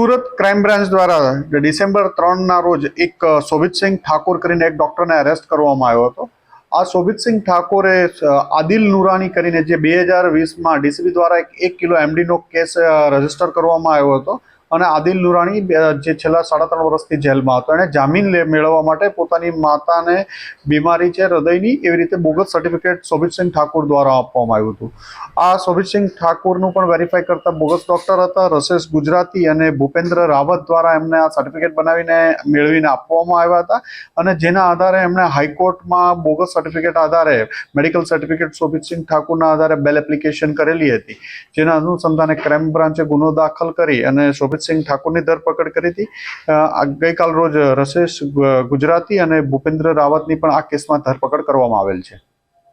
Surat crime branch દ્વારા December 3ના રોજ એક શોભિતસિંહ ઠાકોર કરીને એક ડોક્ટરને અરેસ્ટ કરવામાં આવ્યો હતો. આ શોભિતસિંહ ઠાકોરે આદિલ નુરાની કરીને જે 2020માં ડીસીબી દ્વારા 1 કિલો એમડીનો કેસ રજીસ્ટર કરવામાં આવ્યો હતો અને આદિલ નુરાની જે છેલ્લા 3.5 વર્ષથી જેલમાં હતો, એણે જામીન મેળવવા માટે પોતાની માતાને બીમારી છે હૃદયની, એવી રીતે બોગસ સર્ટિફિકેટ શોભિતસિંહ ઠાકોર દ્વારા આપવામાં આવ્યું હતું. આ શોભિતસિંહ ઠાકોરનું પણ વેરીફાઈ કરતા બોગસ ડોક્ટર હતા રસેશ ગુજરાતી અને ભૂપેન્દ્ર રાવત દ્વારા એમને આ સર્ટિફિકેટ મેળવીને આપવામાં આવ્યા હતા અને જેના આધારે એમણે હાઈકોર્ટમાં બોગસ સર્ટિફિકેટ આધારે મેડિકલ સર્ટિફિકેટ શોભિતસિંહ ઠાકોરના આધારે બેલ એપ્લિકેશન કરેલી હતી. જેના અનુસંધાને ક્રાઇમ બ્રાન્ચે ગુનો દાખલ કરી અને શોભિતસિંહ ઠાકોરની ધરપકડ કરી હતી. ગઈકાલ રોજ રસેશ ગુજરાતી અને ભૂપેન્દ્ર રાવતની પણ આ કેસમાં ધરપકડ કરવામાં આવેલ છે.